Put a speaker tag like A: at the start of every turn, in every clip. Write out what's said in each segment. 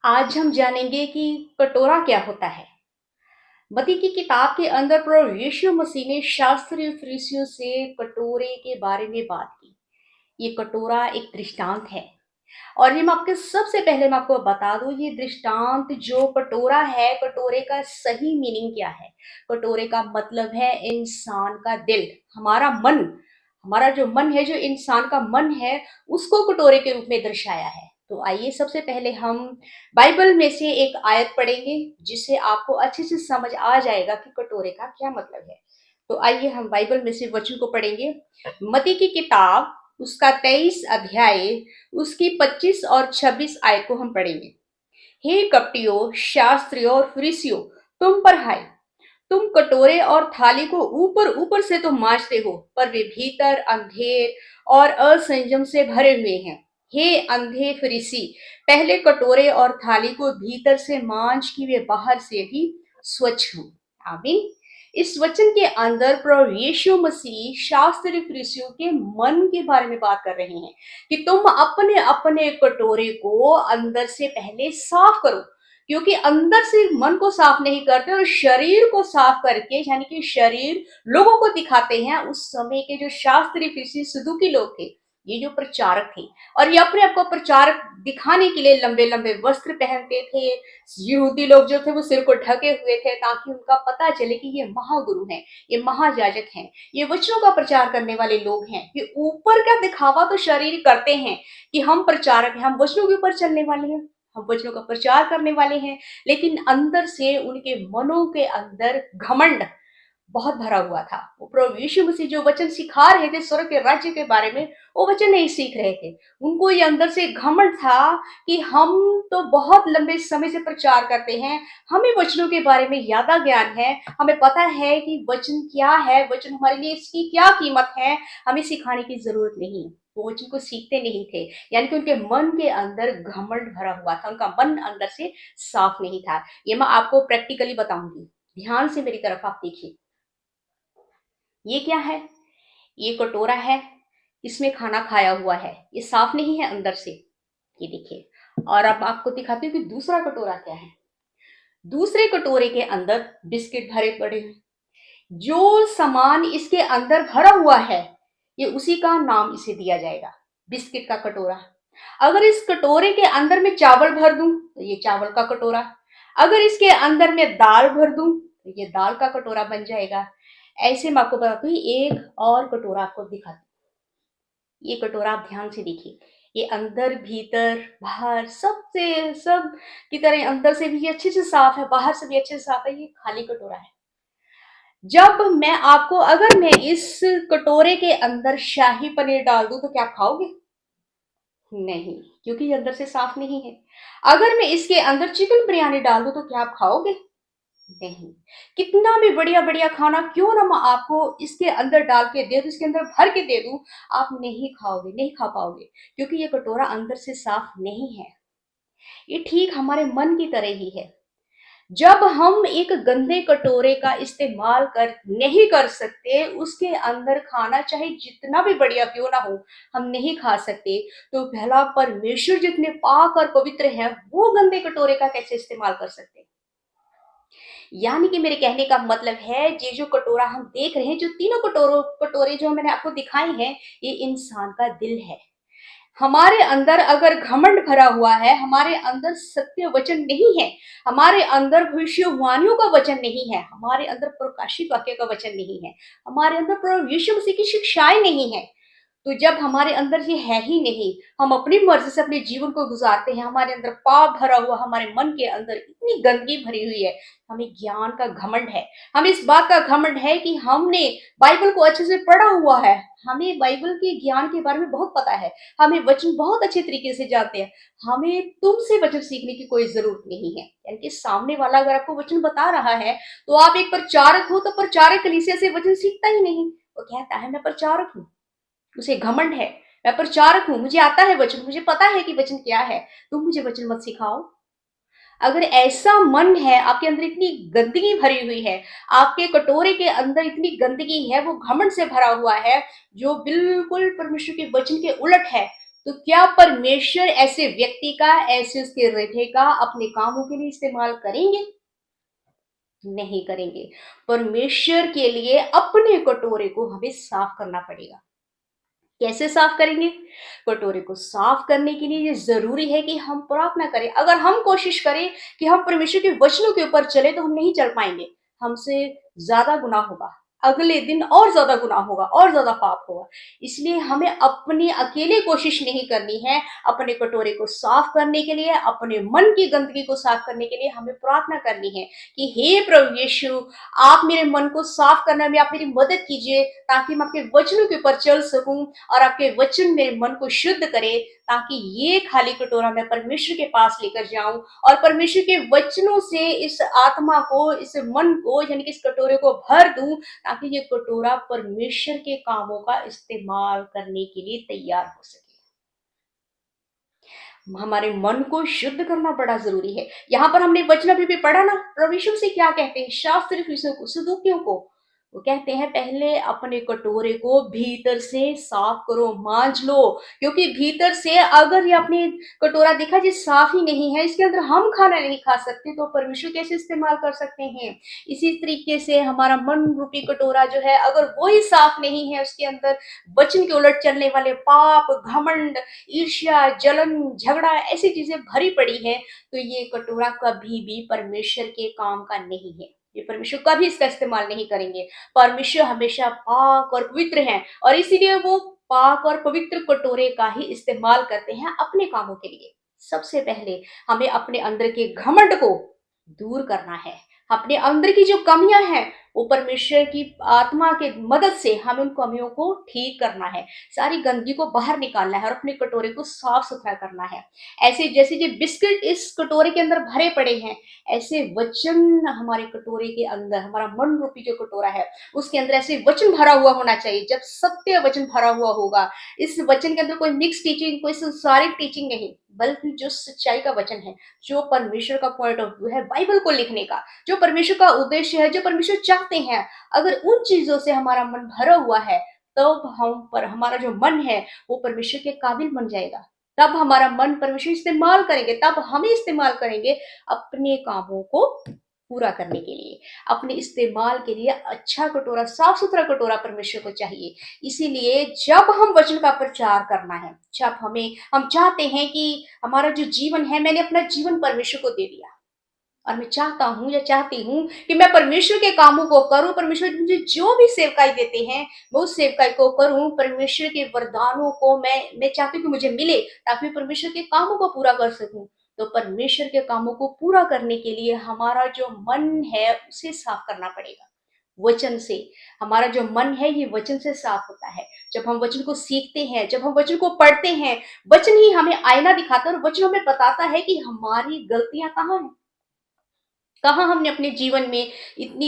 A: आज हम जानेंगे कि कटोरा क्या होता है। मत्ती की किताब के अंदर प्रभु यीशु मसीह ने शास्त्रीय फरीसियों से कटोरे के बारे में बात की। ये कटोरा एक दृष्टांत है और ये मैं आपको बता दूं, ये दृष्टांत जो कटोरा है, कटोरे का सही मीनिंग क्या है। कटोरे का मतलब है इंसान का दिल, हमारा मन। हमारा जो मन है, जो इंसान का मन है, उसको कटोरे के रूप में दर्शाया है। तो आइए सबसे पहले हम बाइबल में से एक आयत पढ़ेंगे, जिससे आपको अच्छे से समझ आ जाएगा कि कटोरे का क्या मतलब है। तो आइए हम बाइबल में से वचन को पढ़ेंगे। मत्ती की किताब, उसका 23 अध्याय, उसकी 25 और 26 आयत को हम पढ़ेंगे। हे कपटियों, शास्त्रियों और फरीसियों, तुम पर हाय। तुम कटोरे और थाली को ऊपर ऊपर से तो मांजते हो, पर वे भीतर अंधेर और असंयम से भरे हुए हैं। हे अंधे फरीसी, पहले कटोरे और थाली को भीतर से मांज कि वे बाहर से भी स्वच्छ हों। आमीन। इस वचन के अंदर प्रभु यीशु मसीह शास्त्री फरीसियों के मन के बारे में बात कर रहे हैं कि तुम अपने अपने कटोरे को अंदर से पहले साफ करो, क्योंकि अंदर से मन को साफ नहीं करते और शरीर को साफ करके, यानी कि शरीर लोगों को दिखाते हैं। उस समय के जो शास्त्री फरीसी सदूकी लोग थे, ये जो प्रचारक थे, और ये अपने आप को प्रचारक दिखाने के लिए लंबे लंबे वस्त्र पहनते थे। यहूदी लोग जो थे वो सिर को ढके हुए थे, ताकि उनका पता चले कि ये महागुरु हैं, ये महायाजक हैं, ये वचनों का प्रचार करने वाले लोग हैं। ये ऊपर का दिखावा तो शरीर करते हैं कि हम प्रचारक हैं, हम वचनों के ऊपर चलने वाले हैं, हम वचनों का प्रचार करने वाले हैं, लेकिन अंदर से उनके मनों के अंदर घमंड बहुत भरा हुआ था। वो प्रभु यीशु मसीह जो वचन सिखा रहे थे स्वर्ग के राज्य के बारे में, वो वचन नहीं सीख रहे थे। उनको ये अंदर से घमंड था कि हम तो बहुत लंबे समय से प्रचार करते हैं, हमें वचनों के बारे में ज्यादा ज्ञान है, हमें पता है कि वचन क्या है, वचन हमारे लिए इसकी क्या कीमत है, हमें सिखाने की जरूरत नहीं। वो वचन को सीखते नहीं थे, यानी कि उनके मन के अंदर घमंड भरा हुआ था, उनका मन अंदर से साफ नहीं था। ये मैं आपको प्रैक्टिकली बताऊंगी, ध्यान से मेरी तरफ आप देखिए। ये क्या है? ये कटोरा है, इसमें खाना खाया हुआ है, ये साफ नहीं है अंदर से। ये देखिए। और अब आपको दिखाती हूँ कि दूसरा कटोरा क्या है। दूसरे कटोरे के अंदर बिस्किट भरे पड़े हैं। जो सामान इसके अंदर भरा हुआ है, ये उसी का नाम इसे दिया जाएगा, बिस्किट का कटोरा। अगर इस कटोरे के अंदर मैं चावल भर दूं तो ये चावल का कटोरा। अगर इसके अंदर मैं दाल भर दूं तो ये दाल का कटोरा बन जाएगा। ऐसे मैं आपको बताती हूँ, एक और कटोरा आपको दिखाती हूँ। ये कटोरा आप ध्यान से देखिए। ये अंदर भीतर बाहर सबसे सब की तरह अंदर से भी ये अच्छे से साफ है, बाहर से भी अच्छे से साफ है। ये खाली कटोरा है। जब मैं आपको अगर मैं इस कटोरे के अंदर शाही पनीर डाल दूं तो क्या आप खाओगे? नहीं, क्योंकि ये अंदर से साफ नहीं है। अगर मैं इसके अंदर चिकन बिरयानी डाल दूं तो क्या आप खाओगे? नहीं। कितना भी बढ़िया बढ़िया खाना क्यों ना मैं आपको इसके अंदर डाल के दे दूं, इसके अंदर भर के दे दूं, आप नहीं खाओगे, नहीं खा पाओगे, क्योंकि ये कटोरा अंदर से साफ नहीं है। ये ठीक हमारे मन की तरह ही है। जब हम एक गंदे कटोरे का इस्तेमाल कर नहीं कर सकते, उसके अंदर खाना चाहे जितना भी बढ़िया क्यों ना हो, हम नहीं खा सकते, तो भला परमेश्वर जितने पाक और पवित्र हैं, वो गंदे कटोरे का कैसे इस्तेमाल कर सकते हैं? यानी कि मेरे कहने का मतलब है, ये जो कटोरा हम देख रहे हैं, जो तीनों कटोरे जो मैंने आपको दिखाए हैं, ये इंसान का दिल है। हमारे अंदर अगर घमंड भरा हुआ है, हमारे अंदर सत्य वचन नहीं है, हमारे अंदर भविष्यवाणियों का वचन नहीं है, हमारे अंदर प्रकाशित वाक्य का वचन नहीं है, हमारे अंदर प्रभु यीशु मसीह की शिक्षाएं नहीं है, तो जब हमारे अंदर ये है ही नहीं, हम अपनी मर्जी से अपने जीवन को गुजारते हैं, हमारे अंदर पाप भरा हुआ, हमारे मन के अंदर इतनी गंदगी भरी हुई है, हमें ज्ञान का घमंड है, हमें इस बात का घमंड है कि हमने बाइबल को अच्छे से पढ़ा हुआ है, हमें बाइबल के ज्ञान के बारे में बहुत पता है, हमें वचन बहुत अच्छे तरीके से जानते हैं, हमें तुमसे वचन सीखने की कोई जरूरत नहीं है। यानी कि सामने वाला अगर आपको वचन बता रहा है, तो आप एक प्रचारक हो, तो प्रचारक कलीसिया से वचन सीखता ही नहीं। वो कहता है मैं प्रचारक हूँ, उसे घमंड है, मैं प्रचारक हूं, मुझे आता है वचन, मुझे पता है कि वचन क्या है, तुम मुझे वचन मत सिखाओ। अगर ऐसा मन है, आपके अंदर इतनी गंदगी भरी हुई है, आपके कटोरे के अंदर इतनी गंदगी है, वो घमंड से भरा हुआ है, जो बिल्कुल परमेश्वर के वचन के उलट है, तो क्या परमेश्वर ऐसे व्यक्ति का, ऐसे उसके हृदय का अपने कामों के लिए इस्तेमाल करेंगे? नहीं करेंगे। परमेश्वर के लिए अपने कटोरे को हमें साफ करना पड़ेगा। कैसे साफ करेंगे? कटोरे को साफ करने के लिए ये ज़रूरी है कि हम प्रार्थना करें। अगर हम कोशिश करें कि हम परमेश्वर के वचनों के ऊपर चलें, तो हम नहीं चल पाएँगे। हमसे ज़्यादा गुनाह होगा। अगले दिन और ज़्यादा गुनाह होगा और ज़्यादा पाप होगा। इसलिए हमें अपनी अकेले कोशिश नहीं करनी है। अपने कटोरे को साफ करने के लिए, अपने मन की गंदगी को साफ करने के लिए हमें प्रार्थना करनी है कि हे प्रभु यीशु, आप मेरे मन को साफ करने में आप मेरी मदद कीजिए, ताकि मैं आपके वचनों के ऊपर चल सकूं और आपके वचन मेरे मन को शुद्ध करे, ताकि ये खाली कटोरा मैं परमेश्वर के पास लेकर जाऊं और परमेश्वर के वचनों से इस आत्मा को, इस मन को, यानी कि इस कटोरे को भर दूं, ताकि ये कटोरा परमेश्वर के कामों का इस्तेमाल करने के लिए तैयार हो सके। हमारे मन को शुद्ध करना बड़ा जरूरी है। यहाँ पर हमने वचन अभी भी पढ़ा ना, प्रभु यीशु से क्या कहते हैं शास्त्री फरीसियों को, सदूकियों को? वो कहते हैं पहले अपने कटोरे को भीतर से साफ करो, मांज लो, क्योंकि भीतर से अगर ये अपने कटोरा देखा जी साफ ही नहीं है, इसके अंदर हम खाना नहीं खा सकते, तो परमेश्वर कैसे इस्तेमाल कर सकते हैं? इसी तरीके से हमारा मन रूपी कटोरा जो है, अगर वो ही साफ नहीं है, उसके अंदर वचन के उलट चलने वाले पाप, घमंड, ईर्ष्या, जलन, झगड़ा, ऐसी चीजें भरी पड़ी है, तो ये कटोरा कभी भी परमेश्वर के काम का नहीं है। ये परमेश्वर कभी इसका इस्तेमाल नहीं करेंगे। परमेश्वर हमेशा पाक और पवित्र हैं और इसीलिए वो पाक और पवित्र कटोरे का ही इस्तेमाल करते हैं अपने कामों के लिए। सबसे पहले हमें अपने अंदर के घमंड को दूर करना है। अपने अंदर की जो कमियां हैं, वो परमेश्वर की आत्मा के मदद से हमें उन कमियों को ठीक करना है। सारी गंदगी को बाहर निकालना है और अपने कटोरे को साफ सुथरा करना है। ऐसे जैसे जो बिस्किट इस कटोरे के अंदर भरे पड़े हैं, ऐसे वचन हमारे कटोरे के अंदर, हमारा मन रूपी जो कटोरा है, उसके अंदर ऐसे वचन भरा हुआ होना चाहिए। जब सत्य वचन भरा हुआ होगा, इस वचन के अंदर कोई मिक्स टीचिंग, कोई संसारिक टीचिंग नहीं, बल्कि जो सच्चाई का वचन है, जो परमेश्वर का पॉइंट ऑफ व्यू है बाइबल को लिखने का, जो परमेश्वर का उद्देश्य है, जो परमेश्वर चाहते हैं, अगर उन चीजों से हमारा मन भरा हुआ है, तब हम पर हमारा जो मन है वो परमेश्वर के काबिल बन जाएगा। तब हमारा मन परमेश्वर इस्तेमाल करेंगे, तब हमें इस्तेमाल करेंगे अपने कामों को पूरा करने के लिए। अपने इस्तेमाल के लिए अच्छा कटोरा, साफ सुथरा कटोरा परमेश्वर को चाहिए। इसीलिए जब हम वचन का प्रचार करना है, जब हम चाहते हैं कि हमारा जो जीवन है, मैंने अपना जीवन परमेश्वर को दे दिया और मैं चाहता हूँ या चाहती हूँ कि मैं परमेश्वर के कामों को करूँ, परमेश्वर मुझे जो भी सेवकाई देते हैं, मैं उस सेवकाई को करूँ, परमेश्वर के वरदानों को मैं चाहती हूँ कि मुझे मिले, ताकि मैं परमेश्वर के कामों को पूरा कर सकूँ। तो परमेश्वर के कामों को पूरा करने के लिए हमारा जो मन है, उसे साफ करना पड़ेगा। वचन से हमारा जो मन है, ये वचन से साफ होता है। जब हम वचन को सीखते हैं, जब हम वचन को पढ़ते हैं, वचन ही हमें आईना दिखाता है और वचन हमें बताता है कि हमारी गलतियां कहाँ हैं, कहाँ हमने अपने जीवन में इतनी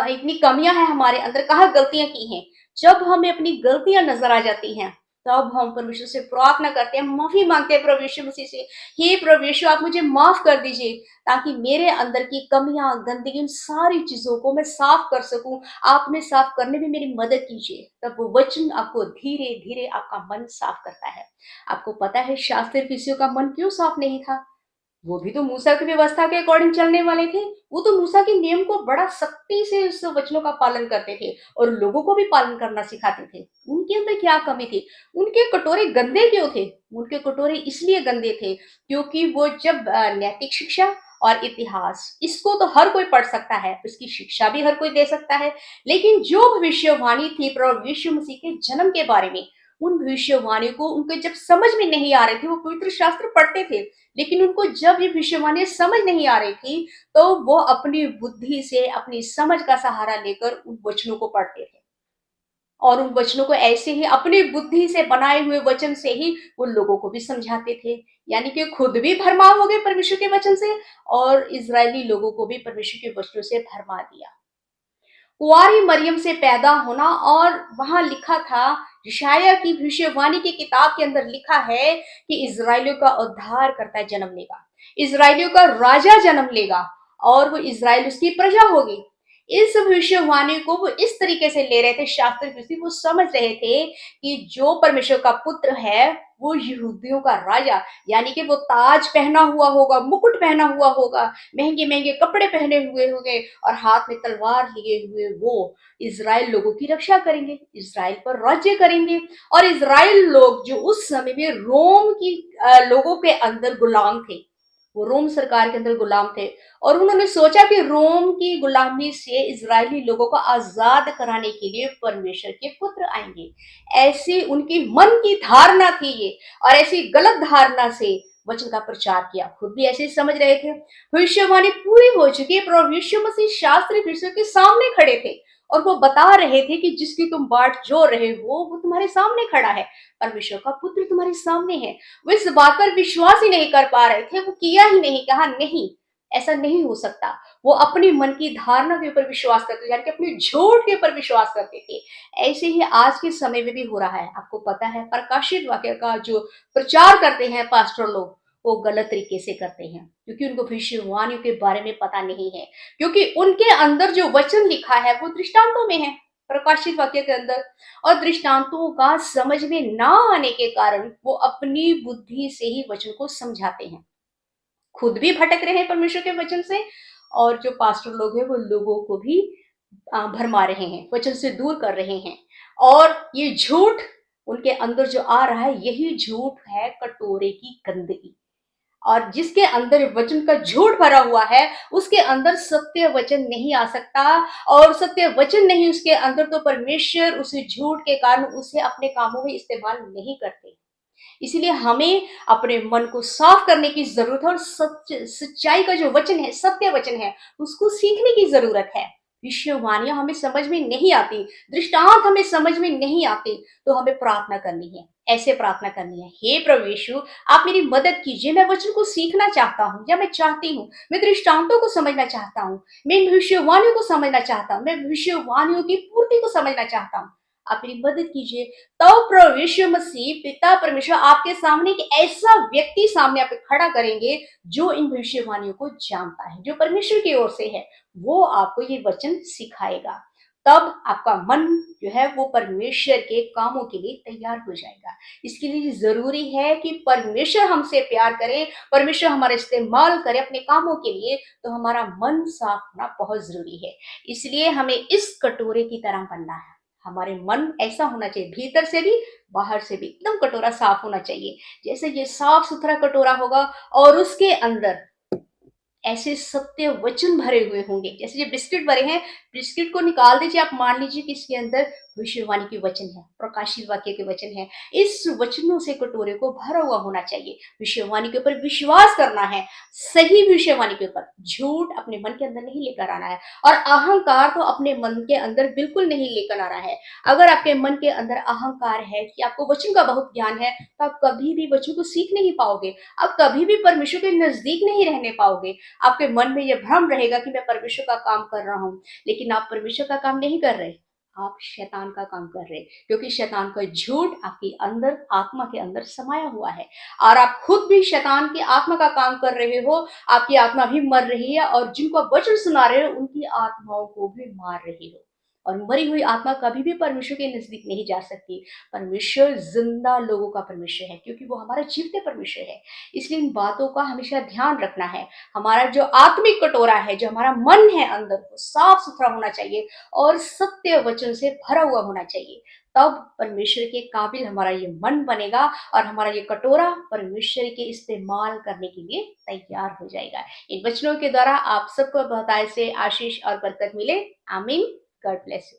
A: इतनी कमियां हैं हमारे अंदर, कहाँ गलतियां की हैं। जब हमें अपनी गलतियां नजर आ जाती हैं, तब हम परमेश्वर से प्रार्थना करते हैं, माफी मांगते हैं प्रभु यीशु मसीह से, हे प्रभु यीशु, आप मुझे माफ कर दीजिए, ताकि मेरे अंदर की कमियां, गंदगी, उन सारी चीजों को मैं साफ कर सकूं। आपने साफ करने में मेरी मदद कीजिए। तब वो वचन आपको धीरे धीरे आपका मन साफ करता है। आपको पता है शास्त्री फरीसियों का मन क्यों साफ नहीं था? वो भी तो मूसा की व्यवस्था के अकॉर्डिंग चलने वाले थे। वो तो मूसा के नियम को बड़ा सख्ती से उस वचनों का पालन करते थे और लोगों को भी पालन करना सिखाते थे। उनके अंदर क्या कमी थी? उनके कटोरे गंदे क्यों थे? उनके कटोरे इसलिए गंदे थे क्योंकि वो जब नैतिक शिक्षा और इतिहास, इसको तो हर कोई पढ़ सकता है, उसकी शिक्षा भी हर कोई दे सकता है, लेकिन जो भविष्यवाणी थी प्रभु यीशु मसीह के जन्म के बारे में, उन भविष्यवाणी को उनको जब समझ में नहीं आ रहे थे, वो पवित्र शास्त्र पढ़ते थे, लेकिन उनको जब ये भविष्यवाणी समझ नहीं आ रही थी, तो वो अपनी बुद्धि से, अपनी समझ का सहारा लेकर उन वचनों को पढ़ते थे और उन वचनों को ऐसे ही अपनी बुद्धि से बनाए हुए वचन से ही वो लोगों को भी समझाते थे। यानी कि खुद भी भरमाव हो गए परमेश्वर के वचन से और इजरायली लोगों को भी परमेश्वर के वचनों से भरमा दिया। कुंवारी मरियम से पैदा होना, और वहां लिखा था, यशायाह की भविष्यवाणी की किताब के अंदर लिखा है कि इजराइलियों का उद्धार करता जन्म लेगा, इजराइलियों का राजा जन्म लेगा और वो इजराइल उसकी प्रजा होगी। इस भविष्यवाणी को वो इस तरीके से ले रहे थे शास्त्री फरीसी, वो समझ रहे थे कि जो परमेश्वर का पुत्र है वो यहूदियों का राजा, यानी कि वो ताज पहना हुआ होगा, मुकुट पहना हुआ होगा, महंगे महंगे कपड़े पहने हुए होंगे और हाथ में तलवार लिए हुए वो इज़राइल लोगों की रक्षा करेंगे, इज़राइल पर राज्य करेंगे। और इज़राइल लोग जो उस समय में रोम की लोगों के अंदर गुलाम थे, वो रोम सरकार के अंदर गुलाम थे, और उन्होंने सोचा कि रोम की गुलामी से इजरायली लोगों को आजाद कराने के लिए परमेश्वर के पुत्र आएंगे। ऐसी उनकी मन की धारणा थी ये, और ऐसी गलत धारणा से वचन का प्रचार किया, खुद भी ऐसे ही समझ रहे थे। भविष्यवाणी पूरी हो चुकी है, प्रभु यीशु मसीह शास्त्री फरीसियों के सामने खड़े थे और वो बता रहे थे कि जिसकी तुम बाट जोह रहे हो वो तुम्हारे सामने खड़ा है, परमेश्वर का पुत्र तुम्हारे सामने है। वो इस बात पर विश्वास ही नहीं कर पा रहे थे, वो किया ही नहीं, कहा नहीं, ऐसा नहीं हो सकता। वो अपने मन की धारणा के ऊपर विश्वास करते थे, यानी कि अपने झूठ के ऊपर विश्वास करते थे। ऐसे ही आज के समय में भी हो रहा है। आपको पता है, प्रकाशित वाक्य का जो प्रचार करते हैं पास्टर लोग, वो गलत तरीके से करते हैं, क्योंकि उनको भविष्यवाणियों के बारे में पता नहीं है, क्योंकि उनके अंदर जो वचन लिखा है वो दृष्टांतों में है, प्रकाशित वाक्य के अंदर। और दृष्टांतों का समझ में ना आने के कारण वो अपनी बुद्धि से ही वचन को समझाते हैं, खुद भी भटक रहे हैं परमेश्वर के वचन से, और जो पास्टर लोग हैं वो लोगों को भी भरमा रहे हैं, वचन से दूर कर रहे हैं। और ये झूठ उनके अंदर जो आ रहा है, यही झूठ है कटोरे की गंदगी। और जिसके अंदर वचन का झूठ भरा हुआ है, उसके अंदर सत्य वचन नहीं आ सकता, और सत्य वचन नहीं उसके अंदर, तो परमेश्वर उस झूठ के कारण उसे अपने कामों में इस्तेमाल नहीं करते। इसीलिए हमें अपने मन को साफ करने की जरूरत है, और सच्चाई का जो वचन है, सत्य वचन है, उसको सीखने की जरूरत है। विषयवाणियां हमें समझ में नहीं आती, दृष्टांत हमें समझ में नहीं आते, तो हमें प्रार्थना करनी है, ऐसे प्रार्थना करनी है, हे प्रभु यीशु, आप मेरी मदद कीजिए, मैं वचन को सीखना चाहता हूँ, या मैं चाहती हूँ, मैं दृष्टांतों को समझना चाहता हूँ, मैं भविष्यवाणियों को समझना चाहता हूँ, मैं भविष्यवाणियों की पूर्ति को समझना चाहता हूँ, आप मेरी मदद कीजिए। तो प्रभु यीशु मसीह पिता परमेश्वर आपके सामने एक ऐसा व्यक्ति सामने आप खड़ा करेंगे जो इन भविष्यवाणियों को जानता है, जो परमेश्वर की ओर से है, वो आपको ये वचन सिखाएगा। तब आपका मन जो है वो परमेश्वर के कामों के लिए तैयार हो जाएगा। इसके लिए जरूरी है कि परमेश्वर हमसे प्यार करे, परमेश्वर हमारा इस्तेमाल करे अपने कामों के लिए, तो हमारा मन साफ होना बहुत जरूरी है। इसलिए हमें इस कटोरे की तरह बनना है। हमारे मन ऐसा होना चाहिए, भीतर से भी बाहर से भी एकदम कटोरा साफ होना चाहिए। जैसे ये साफ सुथरा कटोरा होगा और उसके अंदर ऐसे सत्य वचन भरे हुए होंगे, जैसे ये बिस्किट भरे हैं, बिस्किट को निकाल दीजिए, आप मान लीजिए कि इसके अंदर भविष्यवाणी के वचन है, प्रकाशित वाक्य के वचन है। इस वचनों से कटोरे को भरा हुआ होना चाहिए। भविष्यवाणी के ऊपर विश्वास करना है, सही भविष्यवाणी के ऊपर, झूठ अपने मन के अंदर नहीं लेकर आना है, और अहंकार तो अपने मन के अंदर बिल्कुल नहीं लेकर आना है। अगर आपके मन के अंदर अहंकार है कि आपको वचन का बहुत ज्ञान है, तो आप कभी भी वचन को सीख नहीं पाओगे, आप कभी भी परमेश्वर के नजदीक नहीं रहने पाओगे। आपके मन में यह भ्रम रहेगा कि मैं परमेश्वर का काम कर रहा हूं, लेकिन आप परमेश्वर का काम नहीं कर रहे, आप शैतान का काम कर रहे, क्योंकि शैतान का झूठ आपके अंदर, आत्मा के अंदर समाया हुआ है, और आप खुद भी शैतान की आत्मा का काम कर रहे हो। आपकी आत्मा भी मर रही है, और जिनको आप वचन सुना रहे हो उनकी आत्माओं को भी मार रही हो, और मरी हुई आत्मा कभी भी परमेश्वर के नजदीक नहीं जा सकती। परमेश्वर जिंदा लोगों का परमेश्वर है, क्योंकि वो हमारा जीवते परमेश्वर है। इसलिए इन बातों का हमेशा ध्यान रखना है। हमारा जो आत्मिक कटोरा है, जो हमारा मन है अंदर, वो साफ सुथरा होना चाहिए और सत्य वचन से भरा हुआ होना चाहिए। तब परमेश्वर के काबिल हमारा ये मन बनेगा, और हमारा ये कटोरा परमेश्वर के इस्तेमाल करने के लिए तैयार हो जाएगा। इन वचनों के द्वारा आप सबको बहुत से आशीष और बरकत मिले। आमीन। God bless you.